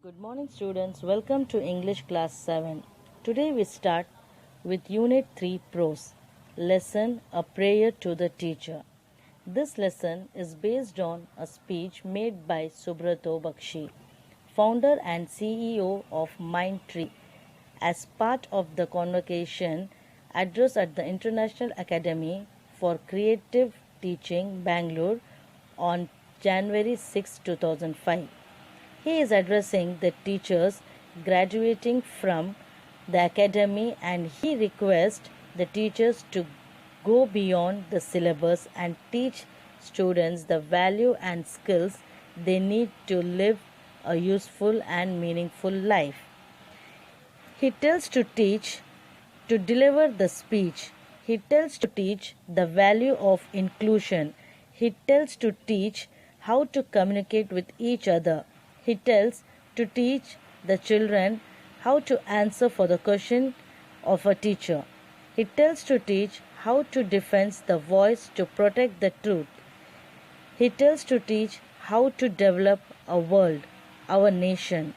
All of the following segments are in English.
Good morning, students. Welcome to English Class 7. Today we start with Unit 3 Prose. Lesson A Prayer to the Teacher. This lesson is based on a speech made by Subrato Bakshi, founder and CEO of Mindtree, as part of the convocation address at the International Academy for Creative Teaching, Bangalore, on January 6, 2005. He is addressing the teachers graduating from the academy, and he requests the teachers to go beyond the syllabus and teach students the value and skills they need to live a useful and meaningful life. He tells to teach, to deliver the speech. He tells to teach the value of inclusion. He tells to teach how to communicate with each other. He tells to teach the children how to answer for the question of a teacher. He tells to teach how to defend the voice to protect the truth. He tells to teach how to develop a world, our nation.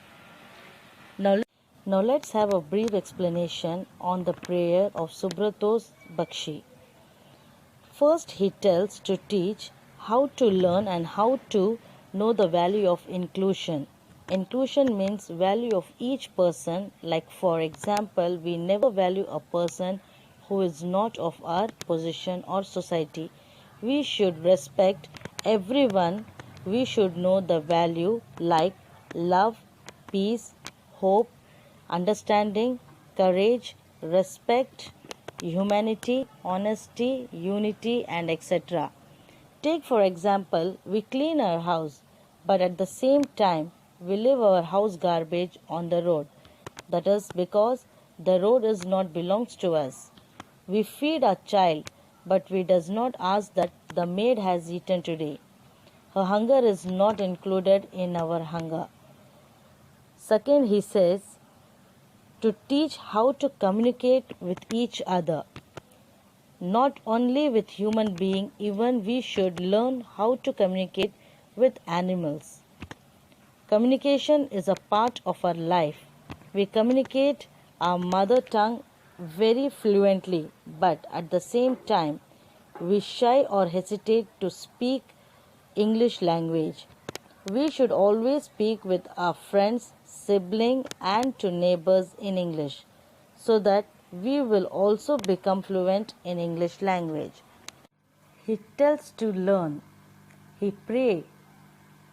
Now let's have a brief explanation on the prayer of Subrato Bakshi. First, he tells to teach how to learn and how to know the value of inclusion. Inclusion means value of each person. Like, for example, we never value a person who is not of our position or society. We should respect everyone. We should know the value like love, peace, hope, understanding, courage, respect, humanity, honesty, unity, and etc. Take for example, we clean our house, but at the same time we leave our house garbage on the road. That is because the road is not belongs to us. We feed our child, but we does not ask that the maid has eaten today. Her hunger is not included in our hunger. Second, he says to teach how to communicate with each other. Not only with human beings, even we should learn how to communicate with animals. Communication is a part of our life. We communicate our mother tongue very fluently, but at the same time, we shy or hesitate to speak English language. We should always speak with our friends, siblings, and to neighbors in English, so that we will also become fluent in English language. He tells to learn. He prays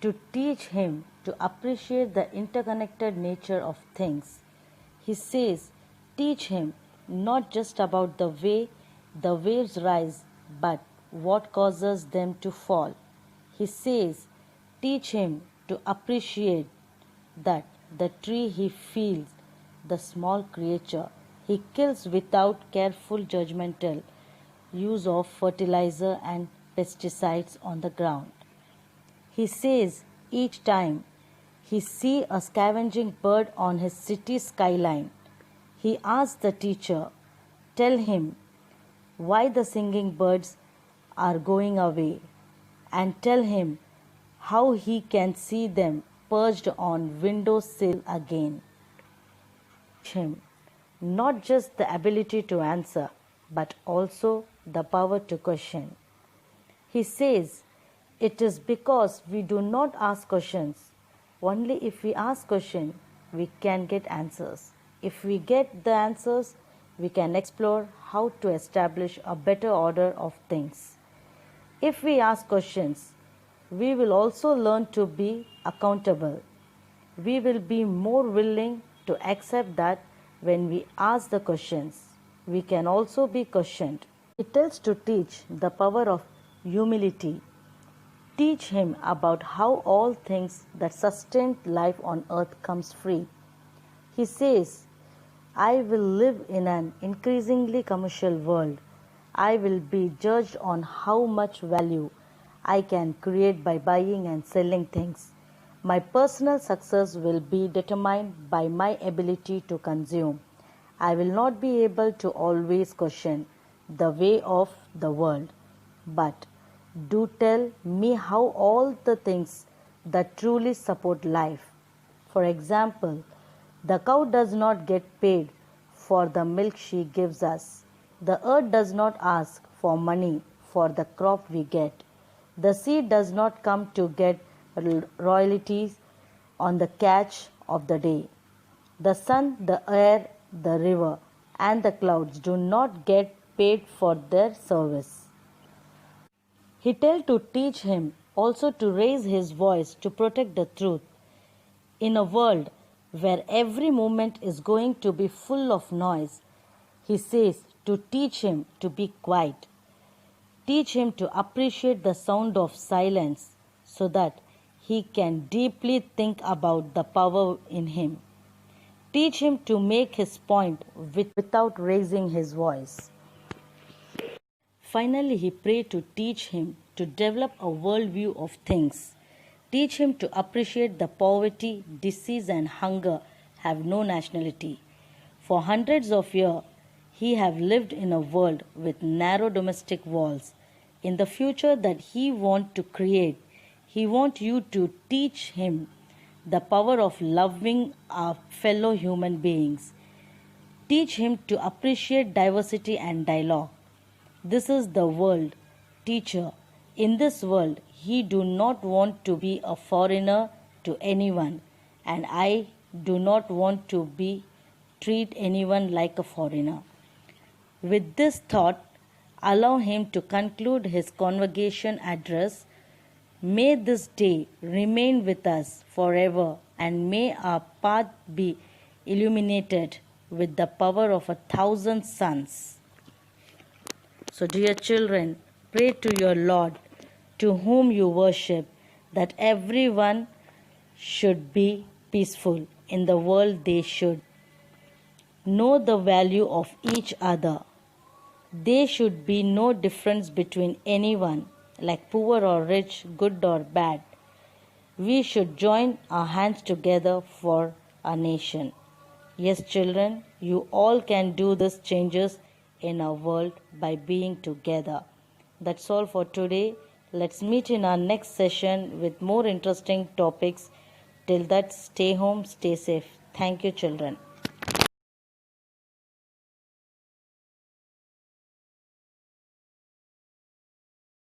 to teach him to appreciate the interconnected nature of things. He says, teach him not just about the way the waves rise, but what causes them to fall. He says, teach him to appreciate that the tree he feels, the small creature he kills without careful judgmental use of fertilizer and pesticides on the ground. He says each time he sees a scavenging bird on his city skyline, he asks the teacher, tell him why the singing birds are going away, and tell him how he can see them perched on windowsill again. Him not just the ability to answer, but also the power to question. He says, it is because we do not ask questions. Only if we ask questions, we can get answers. If we get the answers, we can explore how to establish a better order of things. If we ask questions, we will also learn to be accountable. We will be more willing to accept that when we ask the questions, we can also be questioned. He tells to teach the power of humility. Teach him about how all things that sustain life on earth comes free. He says, I will live in an increasingly commercial world. I will be judged on how much value I can create by buying and selling things. My personal success will be determined by my ability to consume. I will not be able to always question the way of the world, but do tell me how all the things that truly support life. For example, the cow does not get paid for the milk she gives us. The earth does not ask for money for the crop we get. The sea does not come to get royalties on the catch of the day. The sun, the air, the river, and the clouds do not get paid for their service. He tells to teach him also to raise his voice to protect the truth. In a world where every moment is going to be full of noise, he says to teach him to be quiet. Teach him to appreciate the sound of silence so that he can deeply think about the power in him. Teach him to make his point without raising his voice. Finally, he prayed to teach him to develop a worldview of things. Teach him to appreciate the poverty, disease, and hunger have no nationality. For hundreds of years, he have lived in a world with narrow domestic walls. In the future that he want to create, he want you to teach him the power of loving our fellow human beings. Teach him to appreciate diversity and dialogue. This is the world, teacher. In this world, he do not want to be a foreigner to anyone, and I do not want to treat anyone like a foreigner. With this thought, allow him to conclude his convocation address. May this day remain with us forever, and may our path be illuminated with the power of 1,000 suns. So, dear children, pray to your Lord, to whom you worship, that everyone should be peaceful in the world. They should know the value of each other. There should be no difference between anyone, like poor or rich, good or bad. We should join our hands together for our nation. Yes, children, you all can do these changes in our world by being together. That's all for today. Let's meet in our next session with more interesting topics. Till that, stay home, stay safe. Thank you, children.